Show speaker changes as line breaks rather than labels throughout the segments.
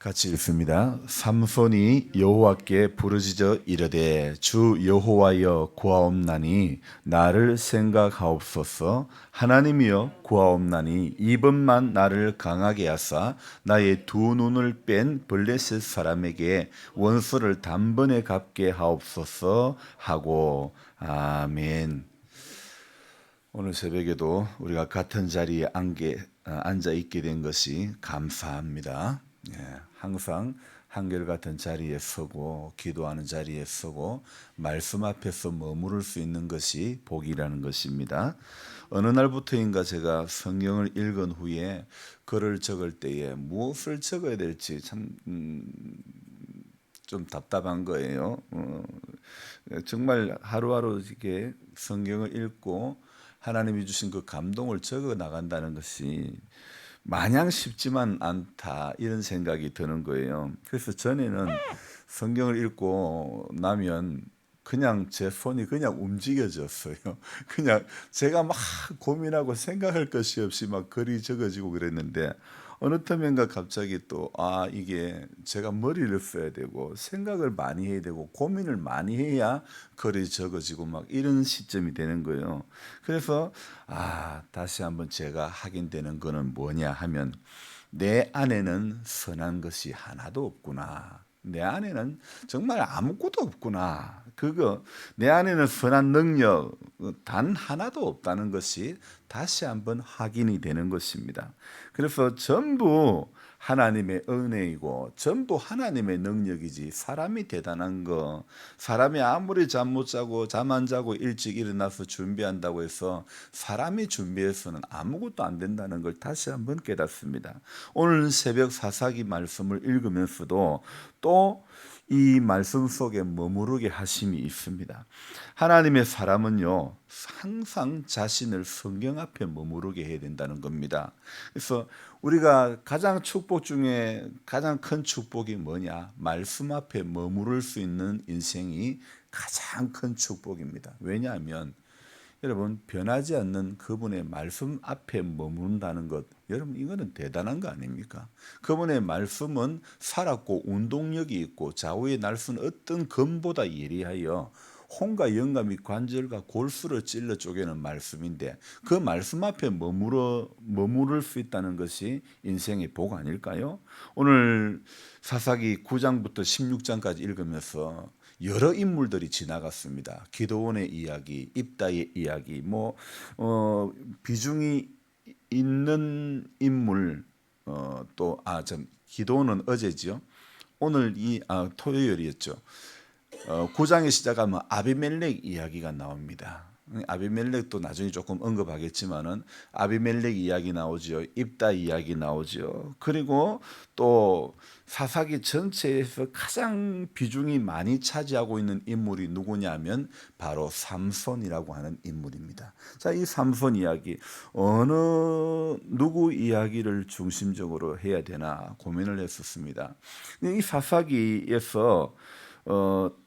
같이 읽습니다. 삼손이 여호와께 부르짖어 이르되 주 여호와여 구하옵나니 나를 생각하옵소서. 하나님이여 구하옵나니 이번만 나를 강하게 하사 나의 두 눈을 뺀 블레셋 사람에게 원수를 단번에 갚게 하옵소서 하고. 아멘. 오늘 새벽에도 우리가 같은 자리에 앉아 있게 된 것이 감사합니다. 항상 한결같은 자리에 서고 기도하는 자리에 서고 말씀 앞에서 머무를 수 있는 것이 복이라는 것입니다. 어느 날부터인가 제가 성경을 읽은 후에 글을 적을 때에 무엇을 적어야 될지 참 좀 답답한 거예요. 정말 하루하루 이렇게 성경을 읽고 하나님이 주신 그 감동을 적어 나간다는 것이 마냥 쉽지만 않다, 이런 생각이 드는 거예요. 그래서 전에는 성경을 읽고 나면 그냥 제 손이 그냥 움직여졌어요. 그냥 제가 막 고민하고 생각할 것이 없이 막 글이 적어지고 그랬는데 어느 틈엔가 갑자기 또 이게 제가 머리를 써야 되고 생각을 많이 해야 되고 고민을 많이 해야 글이 적어지고 막 이런 시점이 되는 거예요. 그래서 다시 한번 제가 확인되는 거는 뭐냐 하면 내 안에는 선한 것이 하나도 없구나. 내 안에는 정말 아무것도 없구나. 내 안에는 선한 능력 단 하나도 없다는 것이 다시 한번 확인이 되는 것입니다. 그래서 전부 하나님의 은혜이고 전부 하나님의 능력이지 사람이 대단한 거, 사람이 아무리 잠 못 자고 잠 안 자고 일찍 일어나서 준비한다고 해서 사람이 준비해서는 아무것도 안 된다는 걸 다시 한번 깨닫습니다. 오늘 새벽 사사기 말씀을 읽으면서도 또 이 말씀 속에 머무르게 하심이 있습니다. 하나님의 사람은요, 항상 자신을 성경 앞에 머무르게 해야 된다는 겁니다. 그래서 우리가 가장 축복 중에 가장 큰 축복이 뭐냐? 말씀 앞에 머무를 수 있는 인생이 가장 큰 축복입니다. 왜냐하면 여러분, 변하지 않는 그분의 말씀 앞에 머문다는 것, 여러분 이거는 대단한 거 아닙니까? 그분의 말씀은 살았고 운동력이 있고 좌우의 날선 어떤 검보다 예리하여 혼과 영과 및 관절과 골수를 찔러 쪼개는 말씀인데 그 말씀 앞에 머무를 수 있다는 것이 인생의 복 아닐까요? 오늘 사사기 9장부터 16장까지 읽으면서 여러 인물들이 지나갔습니다. 기드온의 이야기, 입다의 이야기, 비중이 있는 인물, 기드온은 어제지요. 오늘 토요일이었죠. 9장에 시작하면 아비멜렉 이야기가 나옵니다. 아비멜렉도 나중에 조금 언급하겠지만은 아비멜렉 이야기 나오죠. 입다 이야기 나오죠. 그리고 또 사사기 전체에서 가장 비중이 많이 차지하고 있는 인물이 누구냐면 바로 삼손이라고 하는 인물입니다. 자, 이 삼손 이야기 누구 이야기를 중심적으로 해야 되나 고민을 했었습니다. 이 사사기에서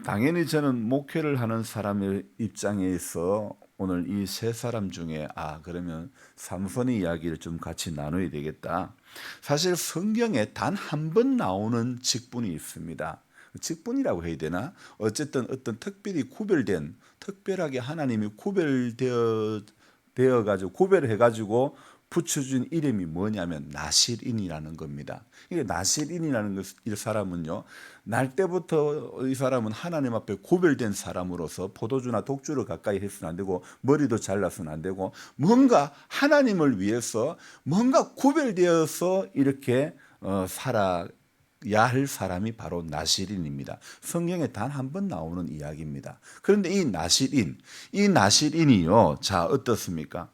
당연히 저는 목회를 하는 사람의 입장에서 오늘 이 세 사람 중에 그러면 삼손의 이야기를 좀 같이 나눠야 되겠다. 사실 성경에 단 한 번 나오는 직분이 있습니다. 직분이라고 해야 되나? 어쨌든 어떤 특별하게 하나님이 구별해가지고 붙여준 이름이 뭐냐면 나실인이라는 겁니다. 이게 나실인이라는 이 사람은요, 날 때부터 이 사람은 하나님 앞에 구별된 사람으로서 포도주나 독주를 가까이 해서는 안 되고 머리도 잘라서는 안 되고 뭔가 하나님을 위해서 뭔가 구별되어서 이렇게 살아야 할 사람이 바로 나실인입니다. 성경에 단 한 번 나오는 이야기입니다. 그런데 이 나실인이요, 자 어떻습니까?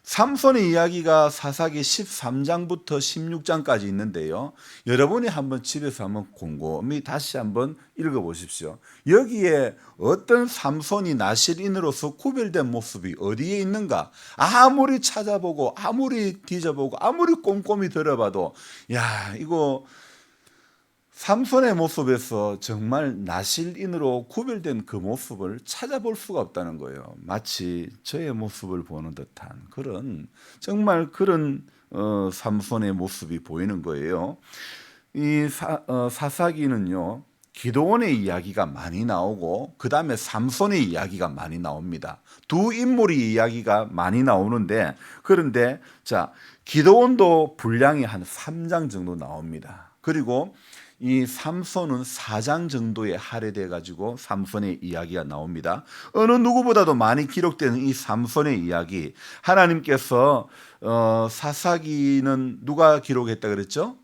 삼손의 이야기가 사사기 13장부터 16장까지 있는데요. 여러분이 한번 집에서 한번 곰곰이 다시 한번 읽어보십시오. 여기에 어떤 삼손이 나실인으로서 구별된 모습이 어디에 있는가? 아무리 찾아보고 아무리 뒤져보고 아무리 꼼꼼히 들어봐도 이거 삼손의 모습에서 정말 나실인으로 구별된 그 모습을 찾아볼 수가 없다는 거예요. 마치 저의 모습을 보는 듯한 그런 삼손의 모습이 보이는 거예요. 이 사사기는요, 기드온의 이야기가 많이 나오고 그 다음에 삼손의 이야기가 많이 나옵니다. 두 인물의 이야기가 많이 나오는데, 그런데 자, 기드온도 분량이 한 3장 정도 나옵니다. 그리고 이 삼손은 4장 정도에 할애돼 가지고 삼손의 이야기가 나옵니다. 어느 누구보다도 많이 기록되는 이 삼손의 이야기, 하나님께서 사사기는 누가 기록했다 그랬죠?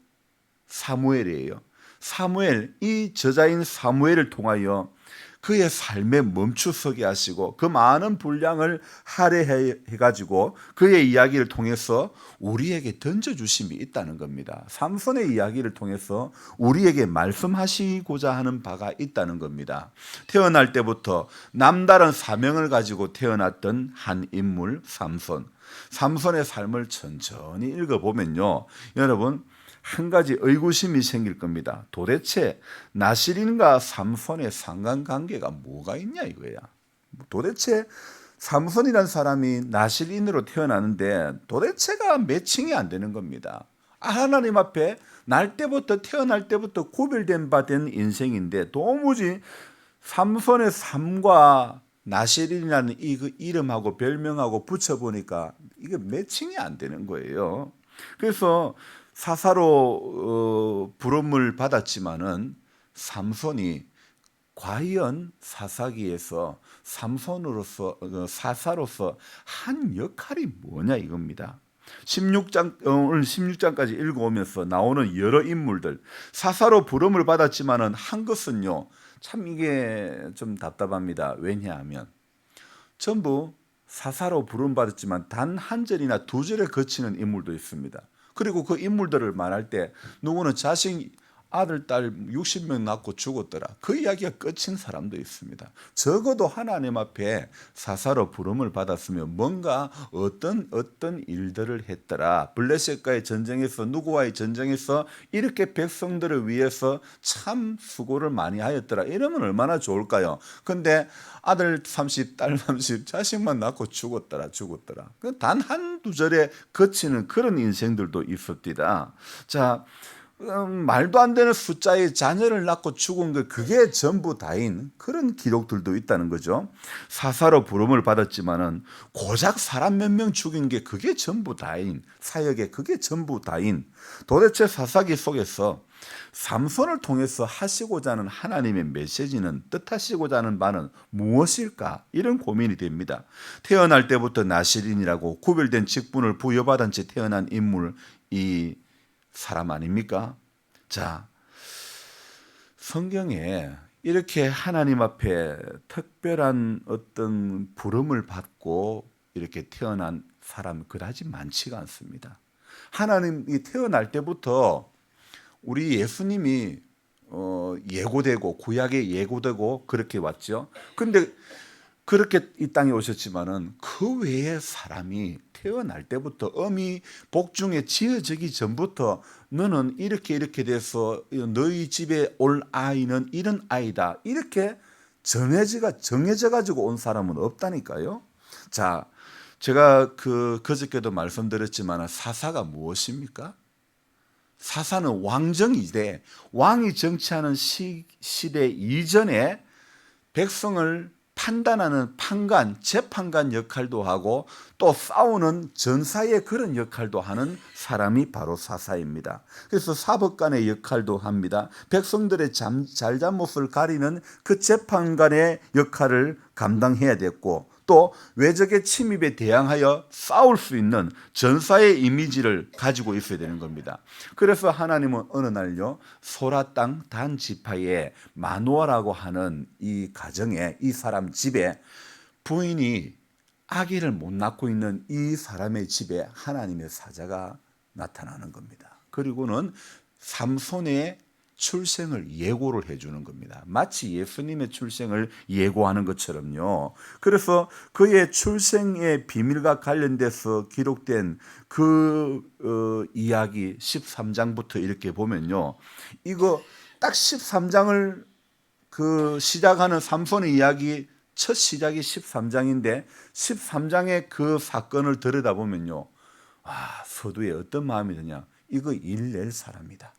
사무엘이에요. 사무엘, 이 저자인 사무엘을 통하여 그의 삶에 멈추서게 하시고 그 많은 분량을 할애해 가지고 그의 이야기를 통해서 우리에게 던져주심이 있다는 겁니다. 삼손의 이야기를 통해서 우리에게 말씀하시고자 하는 바가 있다는 겁니다. 태어날 때부터 남다른 사명을 가지고 태어났던 한 인물 삼손. 삼손의 삶을 천천히 읽어보면요, 여러분 한 가지 의구심이 생길 겁니다. 도대체 나실인과 삼손의 상관관계가 뭐가 있냐 이거야. 도대체 삼손이라는 사람이 나실인으로 태어나는데 도대체가 매칭이 안 되는 겁니다. 하나님 앞에 태어날 때부터 구별된 바 된 인생인데 도무지 삼손의 삶과 나실인이라는 이 이름하고 별명하고 붙여보니까 이게 매칭이 안 되는 거예요. 그래서 사사로 부름을 받았지만은 삼손이 과연 사사기에서 삼손으로서 사사로서 한 역할이 뭐냐 이겁니다. 16장 오늘 16장까지 읽어오면서 나오는 여러 인물들, 사사로 부름을 받았지만은 한 것은요, 참 이게 좀 답답합니다. 왜냐하면 전부 사사로 부름 받았지만 단 한 절이나 두 절에 그치는 인물도 있습니다. 그리고 그 인물들을 말할 때 누구는 자식 아들 딸 60명 낳고 죽었더라, 그 이야기가 끝인 사람도 있습니다. 적어도 하나님 앞에 사사로 부름을 받았으면 뭔가 어떤 일들을 했더라. 블레셋과의 전쟁에서, 누구와의 전쟁에서 이렇게 백성들을 위해서 참 수고를 많이 하였더라, 이러면 얼마나 좋을까요? 근데 아들 30, 딸 30, 자식만 낳고 죽었더라. 단 한두 절에 그치는 그런 인생들도 있었디다. 자, 말도 안 되는 숫자의 자녀를 낳고 죽은 것, 그게 전부 다인 그런 기록들도 있다는 거죠. 사사로 부름을 받았지만은 고작 사람 몇 명 죽인 게 그게 전부 다인, 사역에 그게 전부 다인, 도대체 사사기 속에서 삼손을 통해서 하시고자 하는 하나님의 메시지는, 뜻하시고자 하는 바는 무엇일까? 이런 고민이 됩니다. 태어날 때부터 나실인이라고 구별된 직분을 부여받은 채 태어난 인물, 이 사람 아닙니까? 자, 성경에 이렇게 하나님 앞에 특별한 어떤 부름을 받고 이렇게 태어난 사람 그다지 많지가 않습니다. 하나님이 태어날 때부터 우리 예수님이 예고되고 구약에 예고되고 그렇게 왔죠. 근데 그렇게 이 땅에 오셨지만은 그 외에 사람이 태어날 때부터 어미 복중에 지어지기 전부터 너는 이렇게 돼서 너희 집에 올 아이는 이런 아이다, 이렇게 정해져 가지고 온 사람은 없다니까요. 자, 제가 그저께도 말씀드렸지만 사사가 무엇입니까? 사사는 왕정이되 왕이 정치하는 시대 이전에 백성을 판단하는 판관, 재판관 역할도 하고 또 싸우는 전사의 그런 역할도 하는 사람이 바로 사사입니다. 그래서 사법관의 역할도 합니다. 백성들의 잘잘못을 가리는 그 재판관의 역할을 감당해야 됐고, 또 외적의 침입에 대항하여 싸울 수 있는 전사의 이미지를 가지고 있어야 되는 겁니다. 그래서 하나님은 어느 날요, 소라 땅 단 지파의 마누아라고 하는 이 가정에, 이 사람 집에 부인이 아기를 못 낳고 있는 이 사람의 집에 하나님의 사자가 나타나는 겁니다. 그리고는 삼손의 출생을 예고를 해주는 겁니다. 마치 예수님의 출생을 예고하는 것처럼요. 그래서 그의 출생의 비밀과 관련돼서 기록된 그 이야기 13장부터 이렇게 보면요, 이거 딱 13장을 시작하는 삼손의 이야기 첫 시작이 13장인데 13장의 그 사건을 들여다보면요, 서두에 어떤 마음이 드냐, 이거 일 낼 사람이다,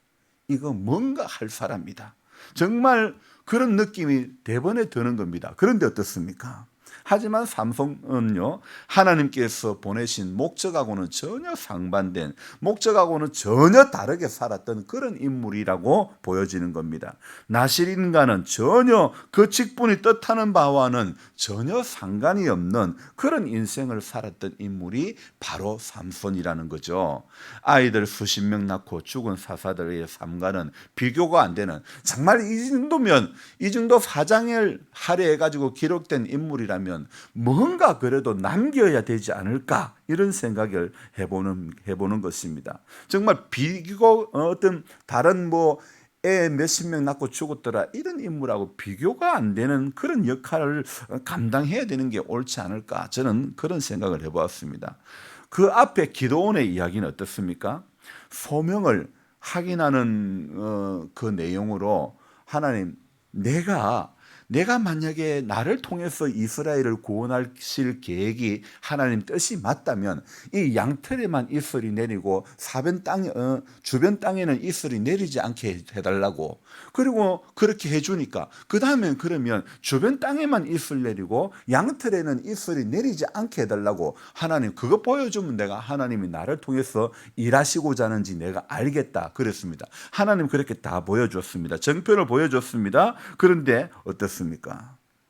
이거 뭔가 할 사람이다. 정말 그런 느낌이 대번에 드는 겁니다. 그런데 어떻습니까? 하지만 삼손은요, 하나님께서 보내신 목적하고는 전혀 상반된, 목적하고는 전혀 다르게 살았던 그런 인물이라고 보여지는 겁니다. 나실인과는 전혀 그 직분이 뜻하는 바와는 전혀 상관이 없는 그런 인생을 살았던 인물이 바로 삼손이라는 거죠. 아이들 수십 명 낳고 죽은 사사들의 삶과는 비교가 안 되는, 정말 이 정도면, 이 정도 사장을 할애해가지고 기록된 인물이라면 뭔가 그래도 남겨야 되지 않을까, 이런 생각을 해보는 것입니다. 정말 비교, 어떤 다른 애 몇십 명 낳고 죽었더라 이런 인물하고 비교가 안 되는 그런 역할을 감당해야 되는 게 옳지 않을까, 저는 그런 생각을 해보았습니다. 그 앞에 기도원의 이야기는 어떻습니까? 소명을 확인하는 그 내용으로 하나님, 내가 만약에 나를 통해서 이스라엘을 구원하실 계획이 하나님 뜻이 맞다면 이 양털에만 이슬이 내리고 주변 땅에는 이슬이 내리지 않게 해달라고, 그리고 그렇게 해주니까 그 다음에 그러면 주변 땅에만 이슬 내리고 양털에는 이슬이 내리지 않게 해달라고, 하나님 그거 보여주면 내가 하나님이 나를 통해서 일하시고자 하는지 내가 알겠다 그랬습니다. 하나님 그렇게 다 보여줬습니다. 정표를 보여줬습니다. 그런데 어떻습니까?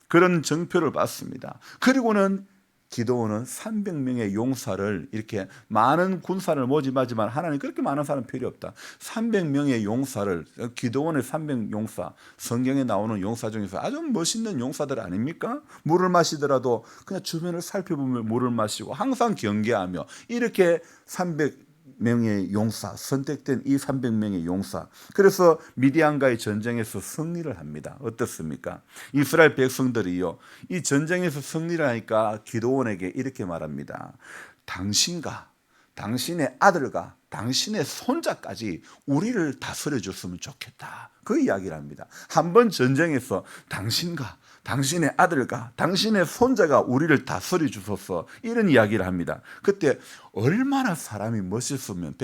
그런 정표를 받습니다. 그리고는 기도원은 300명의 용사를, 이렇게 많은 군사를 모집하지만 하나님 그렇게 많은 사람 필요 없다. 300명의 용사를, 기도원의 300용사, 성경에 나오는 용사 중에서 아주 멋있는 용사들 아닙니까? 물을 마시더라도 그냥 주변을 살펴보면 물을 마시고 항상 경계하며, 이렇게 300명의 용사, 선택된 이 300명의 용사, 그래서 미디안과의 전쟁에서 승리를 합니다. 어떻습니까? 이스라엘 백성들이요, 이 전쟁에서 승리를 하니까 기도원에게 이렇게 말합니다. 당신과 당신의 아들과 당신의 손자까지 우리를 다스려 줬으면 좋겠다, 그 이야기를 합니다. 한번 전쟁에서 당신과 당신의 아들과 당신의 손자가 우리를 다스려 주소서, 이런 이야기를 합니다. 그때 얼마나 사람이 멋있으면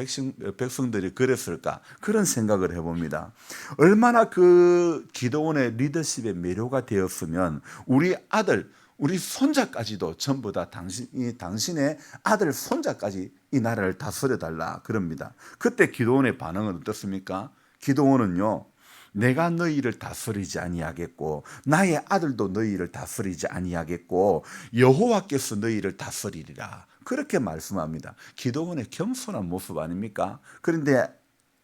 백성들이 그랬을까, 그런 생각을 해봅니다. 얼마나 그 기도원의 리더십에 매료가 되었으면 우리 손자까지도 전부 다 당신의 아들 손자까지 이 나라를 다스려 달라 그럽니다. 그때 기도원의 반응은 어떻습니까? 기도원은요, 내가 너희를 다스리지 아니하겠고 나의 아들도 너희를 다스리지 아니하겠고 여호와께서 너희를 다스리리라, 그렇게 말씀합니다. 기도원의 겸손한 모습 아닙니까? 그런데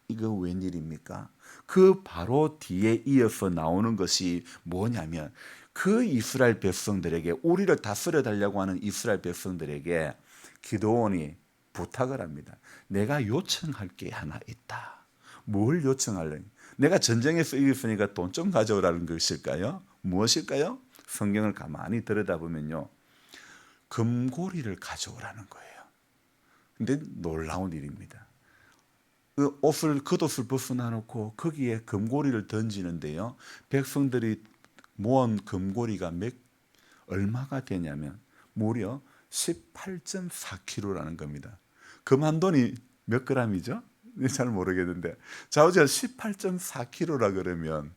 이거 웬일입니까? 그 바로 뒤에 이어서 나오는 것이 뭐냐면, 그 이스라엘 백성들에게, 우리를 다스려 달라고 하는 이스라엘 백성들에게 기도원이 부탁을 합니다. 내가 요청할 게 하나 있다. 뭘 요청하려니? 내가 전쟁에서 이겼으니까 돈 좀 가져오라는 것일까요? 무엇일까요? 성경을 가만히 들여다보면요, 금고리를 가져오라는 거예요. 근데 놀라운 일입니다. 겉옷을 벗어나놓고 거기에 금고리를 던지는데요, 백성들이 모은 금고리가 얼마가 되냐면 무려 18.4kg라는 겁니다. 금한 돈이 몇 g이죠? 잘 모르겠는데, 자, 어제 18.4kg라 그러면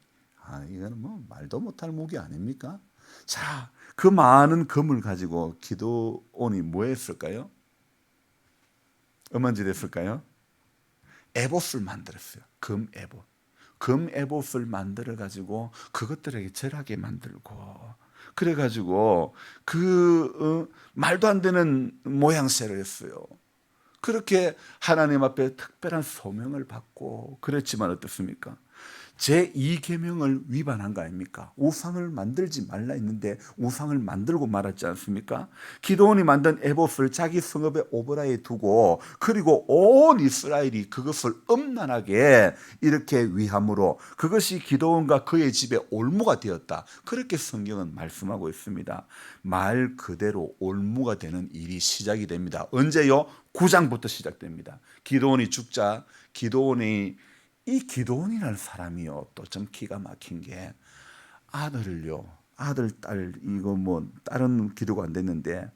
이거는 말도 못할 무기 아닙니까? 자, 그 많은 금을 가지고 기도원이 뭐 했을까요? 얼마나 했을까요? 에봇을 만들었어요. 금 에봇을 만들어 가지고 그것들에게 절하게 만들고, 그래 가지고 말도 안 되는 모양새를 했어요. 그렇게 하나님 앞에 특별한 소명을 받고 그랬지만 어떻습니까? 제2계명을 위반한 거 아닙니까? 우상을 만들지 말라 했는데 우상을 만들고 말았지 않습니까? 기도원이 만든 에봇을 자기 성읍의 오브라에 두고, 그리고 온 이스라엘이 그것을 음란하게 이렇게 위함으로 그것이 기도원과 그의 집에 올무가 되었다, 그렇게 성경은 말씀하고 있습니다. 말 그대로 올무가 되는 일이 시작이 됩니다. 언제요? 9장부터 시작됩니다. 기도원이 죽자 이 기도원이라는 사람이요, 또 좀 기가 막힌 게, 아들, 딸, 다른 기도가 안 됐는데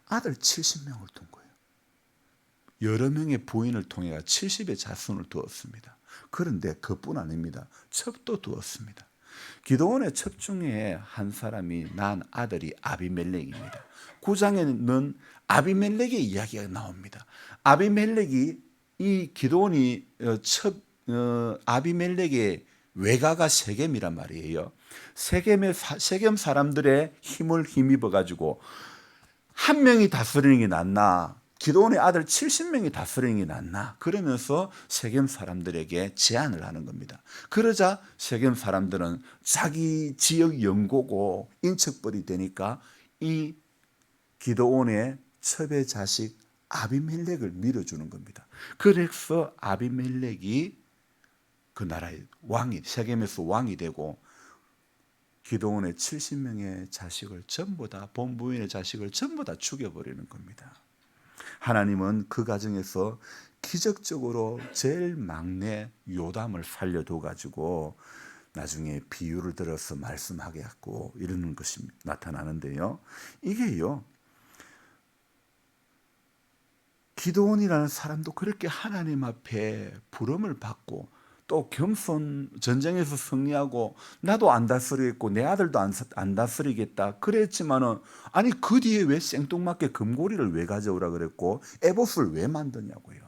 아들 70명을 둔 거예요. 여러 명의 부인을 통해 70의 자손을 두었습니다. 그런데 그뿐 아닙니다. 첩도 두었습니다. 기드온의 첩 중에 한 사람이 낳은 아들이 아비멜렉입니다. 9장에는 아비멜렉의 이야기가 나옵니다. 아비멜렉이 이 기드온이 아비멜렉의 외가가 세겜이란 말이에요. 세겜 사람들의 힘을 힘입어 가지고 한 명이 다스리는 게 낫나, 기드온의 아들 70명이 다스리는 게 낫나, 그러면서 세겜 사람들에게 제안을 하는 겁니다. 그러자 세겜 사람들은 자기 지역 연고고 인척벌이 되니까 이 기드온의 첩의 자식 아비멜렉을 밀어주는 겁니다. 그래서 아비멜렉이 그 나라의 왕이, 세겜에서 왕이 되고 기드온의 70명의 자식을 전부 다, 본부인의 자식을 전부 다 죽여버리는 겁니다. 하나님은 그 과정에서 기적적으로 제일 막내 요담을 살려둬 가지고 나중에 비유를 들어서 말씀하게 했고 이러는 것이 나타나는데요. 이게요, 기드온이라는 사람도 그렇게 하나님 앞에 부름을 받고 또 겸손, 전쟁에서 승리하고 나도 안 다스리겠고 내 아들도 안 다스리겠다 그랬지만은, 아니 그 뒤에 왜 생뚱맞게 금고리를 왜 가져오라 그랬고 에봇을 왜 만드냐고요.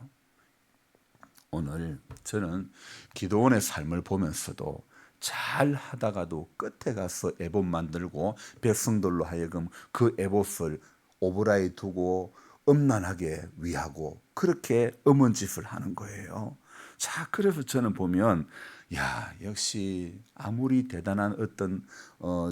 오늘 저는 기드온의 삶을 보면서도 잘 하다가도 끝에 가서 에봇 만들고 백성들로 하여금 그 에봇을 오브라에 두고 음란하게 위하고 그렇게 음은 짓을 하는 거예요. 자, 그래서 저는 보면 야, 역시 아무리 대단한 어떤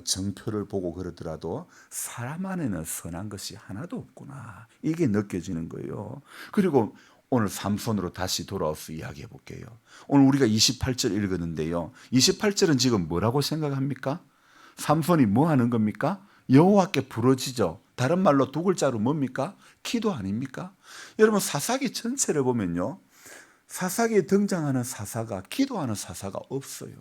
정표를 보고 그러더라도 사람 안에는 선한 것이 하나도 없구나, 이게 느껴지는 거예요. 그리고 오늘 삼손으로 다시 돌아와서 이야기해 볼게요. 오늘 우리가 28절 읽었는데요, 28절은 지금 뭐라고 생각합니까? 삼손이 뭐 하는 겁니까? 여호와께 부르짖어. 다른 말로 두 글자로 뭡니까? 기도 아닙니까? 여러분 사사기 전체를 보면요, 사사기에 등장하는 사사가 기도하는 사사가 없어요.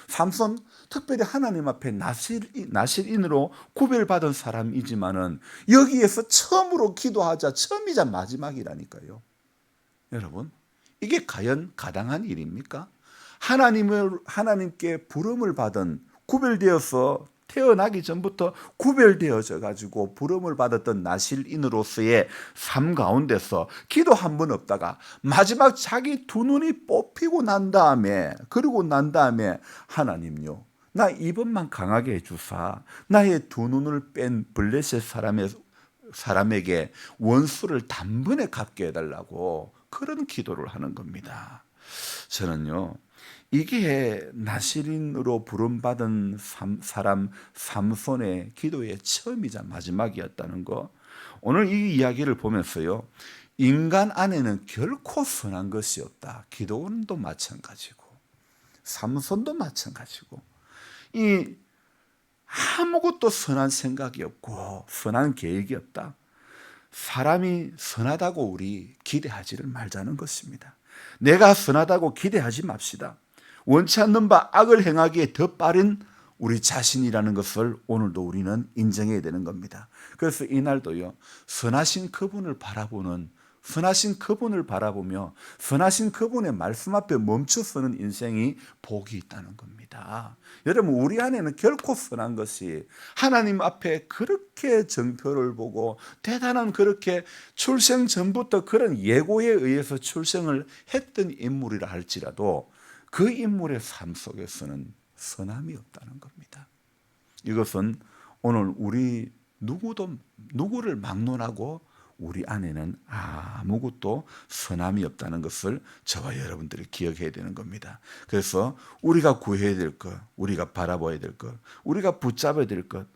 삼손 특별히 하나님 앞에 나실인으로 구별받은 사람이지만은 여기에서 처음으로 기도하자, 처음이자 마지막이라니까요. 여러분, 이게 과연 가당한 일입니까? 하나님께 부름을 받은, 구별되어서 태어나기 전부터 구별되어져 가지고 부름을 받았던 나실인으로서의 삶 가운데서 기도 한 번 없다가 마지막 자기 두 눈이 뽑히고 난 다음에, 그러고 난 다음에 하나님요, 나 이번만 강하게 해주사 나의 두 눈을 뺀 블레셋 사람에게 원수를 단번에 갚게 해달라고 그런 기도를 하는 겁니다. 저는요, 이게 나실인으로 부름받은 사람 삼손의 기도의 처음이자 마지막이었다는 거, 오늘 이 이야기를 보면서요, 인간 안에는 결코 선한 것이 없다. 기도원도 마찬가지고 삼손도 마찬가지고, 이 아무것도 선한 생각이 없고 선한 계획이 없다. 사람이 선하다고 우리 기대하지를 말자는 것입니다. 내가 선하다고 기대하지 맙시다. 원치 않는 바 악을 행하기에 더 빠른 우리 자신이라는 것을 오늘도 우리는 인정해야 되는 겁니다. 그래서 이날도요, 선하신 그분을 바라보며 선하신 그분의 말씀 앞에 멈춰서는 인생이 복이 있다는 겁니다. 여러분, 우리 안에는 결코 선한 것이, 하나님 앞에 그렇게 정표를 보고 대단한, 그렇게 출생 전부터 그런 예고에 의해서 출생을 했던 인물이라 할지라도 그 인물의 삶 속에서는 선함이 없다는 겁니다. 이것은 오늘 우리 누구를 막론하고 우리 안에는 아무것도 선함이 없다는 것을 저와 여러분들이 기억해야 되는 겁니다. 그래서 우리가 구해야 될 것, 우리가 바라봐야 될 것, 우리가 붙잡아야 될 것,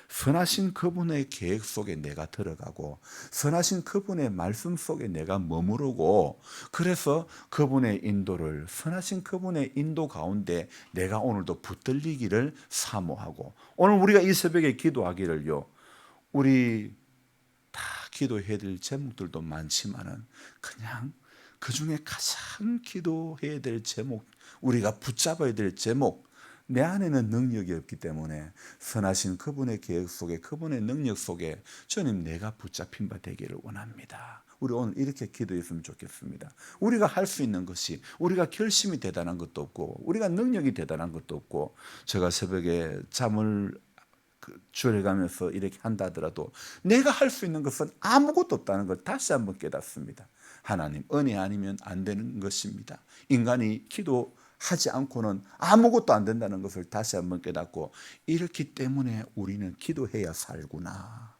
선하신 그분의 계획 속에 내가 들어가고 선하신 그분의 말씀 속에 내가 머무르고, 그래서 그분의 인도를, 선하신 그분의 인도 가운데 내가 오늘도 붙들리기를 사모하고, 오늘 우리가 이 새벽에 기도하기를요, 우리 다 기도해야 될 제목들도 많지만은 그냥 그 중에 가장 기도해야 될 제목, 우리가 붙잡아야 될 제목, 내 안에는 능력이 없기 때문에 선하신 그분의 계획 속에, 그분의 능력 속에 주님 내가 붙잡힌 바 되기를 원합니다. 우리 오늘 이렇게 기도했으면 좋겠습니다. 우리가 할 수 있는 것이, 우리가 결심이 대단한 것도 없고 우리가 능력이 대단한 것도 없고, 제가 새벽에 잠을 주일가면서 이렇게 한다 하더라도 내가 할 수 있는 것은 아무것도 없다는 걸 다시 한번 깨닫습니다. 하나님 은혜 아니면 안 되는 것입니다. 인간이 기도하지 않고는 아무것도 안 된다는 것을 다시 한번 깨닫고, 이렇기 때문에 우리는 기도해야 살구나,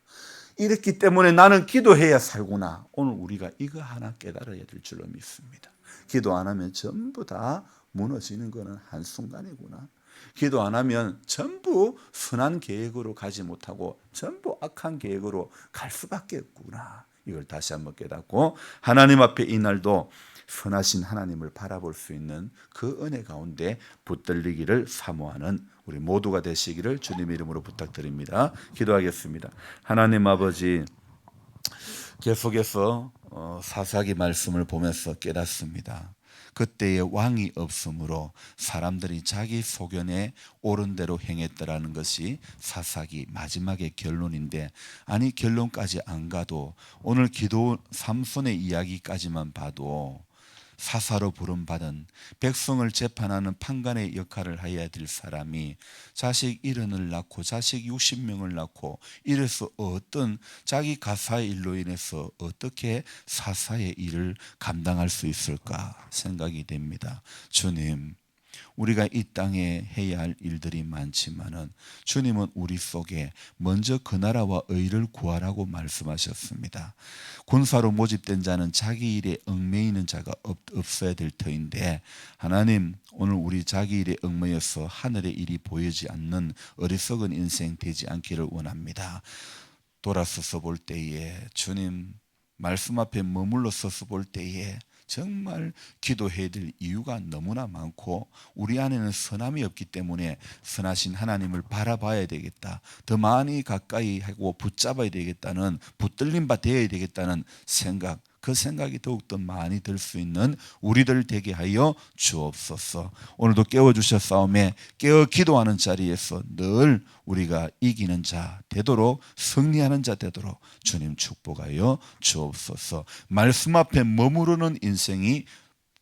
이렇기 때문에 나는 기도해야 살구나, 오늘 우리가 이거 하나 깨달아야 될 줄로 믿습니다. 기도 안 하면 전부 다 무너지는 것은 한순간이구나. 기도 안 하면 전부 선한 계획으로 가지 못하고 전부 악한 계획으로 갈 수밖에 없구나. 이걸 다시 한번 깨닫고, 하나님 앞에 이날도 선하신 하나님을 바라볼 수 있는 그 은혜 가운데 붙들리기를 사모하는 우리 모두가 되시기를 주님의 이름으로 부탁드립니다. 기도하겠습니다. 하나님 아버지, 계속해서 사사기 말씀을 보면서 깨닫습니다. 그때에 왕이 없으므로 사람들이 자기 소견에 옳은 대로 행했더라는 것이 사사기 마지막의 결론인데, 아니 결론까지 안 가도 오늘 기도 삼손의 이야기까지만 봐도 사사로 부름받은 백성을 재판하는 판관의 역할을 해야 될 사람이 자식 70을 낳고 자식 60명을 낳고 이래서 어떤 자기 가사의 일로 인해서 어떻게 사사의 일을 감당할 수 있을까 생각이 됩니다. 주님, 우리가 이 땅에 해야 할 일들이 많지만은 주님은 우리 속에 먼저 그 나라와 의를 구하라고 말씀하셨습니다. 군사로 모집된 자는 자기 일에 얽매이는 자가 없어야 될 터인데, 하나님 오늘 우리 자기 일에 얽매여서 하늘의 일이 보이지 않는 어리석은 인생 되지 않기를 원합니다. 돌아서서 볼 때에 주님 말씀 앞에 머물러 서서 볼 때에 정말 기도해야 될 이유가 너무나 많고, 우리 안에는 선함이 없기 때문에 선하신 하나님을 바라봐야 되겠다, 더 많이 가까이 하고 붙잡아야 되겠다는, 붙들림 바 되어야 되겠다는 생각, 그 생각이 더욱더 많이 들 수 있는 우리들 되게 하여 주옵소서. 오늘도 깨워주셨사오매 깨어 기도하는 자리에서 늘 우리가 이기는 자 되도록, 승리하는 자 되도록 주님 축복하여 주옵소서. 말씀 앞에 머무르는 인생이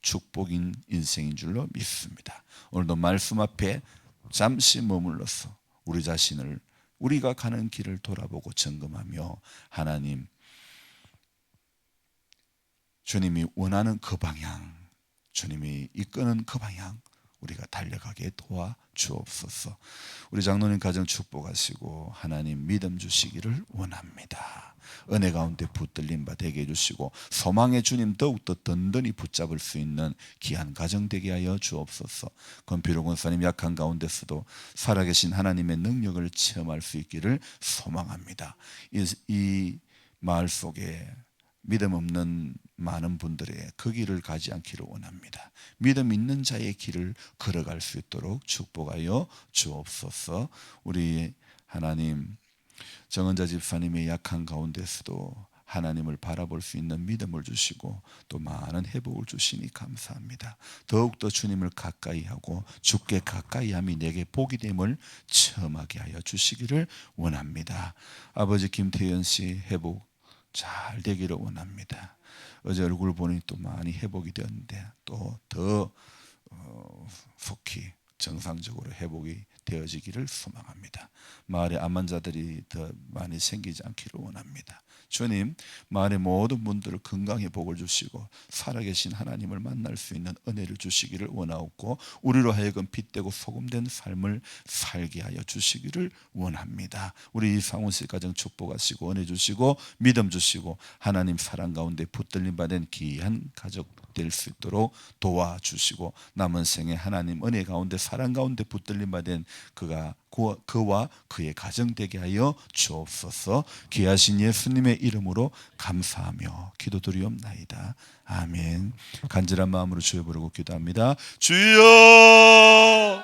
축복인 인생인 줄로 믿습니다. 오늘도 말씀 앞에 잠시 머물러서 우리 자신을, 우리가 가는 길을 돌아보고 점검하며, 하나님 주님이 원하는 그 방향, 주님이 이끄는 그 방향 우리가 달려가게 도와주옵소서. 우리 장로님 가정 축복하시고 하나님 믿음 주시기를 원합니다. 은혜 가운데 붙들림 바 되게 해주시고 소망의 주님 더욱더 든든히 붙잡을 수 있는 귀한 가정 되게 하여 주옵소서. 권필호 권사님 약한 가운데서도 살아계신 하나님의 능력을 체험할 수 있기를 소망합니다. 이 마을 속에 믿음 없는 많은 분들의 그 길을 가지 않기를 원합니다. 믿음 있는 자의 길을 걸어갈 수 있도록 축복하여 주옵소서. 우리 하나님 정은자 집사님의 약한 가운데서도 하나님을 바라볼 수 있는 믿음을 주시고 또 많은 회복을 주시니 감사합니다. 더욱더 주님을 가까이 하고 주께 가까이 함이 내게 복이 됨을 체험하게 하여 주시기를 원합니다. 아버지 김태현 씨 회복 잘 되기를 원합니다. 어제 얼굴 보니 또 많이 회복이 되었는데 또 더 속히 정상적으로 회복이 되어지기를 소망합니다. 마을에 암 환자들이 더 많이 생기지 않기를 원합니다. 주님, 마을의 모든 분들을 건강의 복을 주시고 살아계신 하나님을 만날 수 있는 은혜를 주시기를 원하옵고, 우리로 하여금 빛되고 소금된 삶을 살게 하여 주시기를 원합니다. 우리 이상훈 씨 가정 축복하시고 은혜 주시고 믿음 주시고 하나님 사랑 가운데 붙들림 받은 귀한 가족 될 수 있도록 도와주시고, 남은 생에 하나님 은혜 가운데 사랑 가운데 붙들림 받은 그와 그의 가정 되게 하여 주옵소서. 귀하신 예수님의 이름으로 감사하며 기도드리옵나이다. 아멘. 간절한 마음으로 주여 부르고 기도합니다. 주여,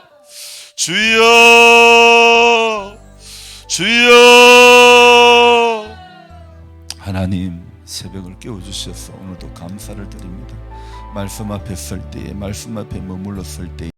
주여, 주여. 하나님 새벽을 깨워주셔서 오늘도 감사를 드립니다. 말씀 앞에 설 때에, 말씀 앞에 머물러 설 때에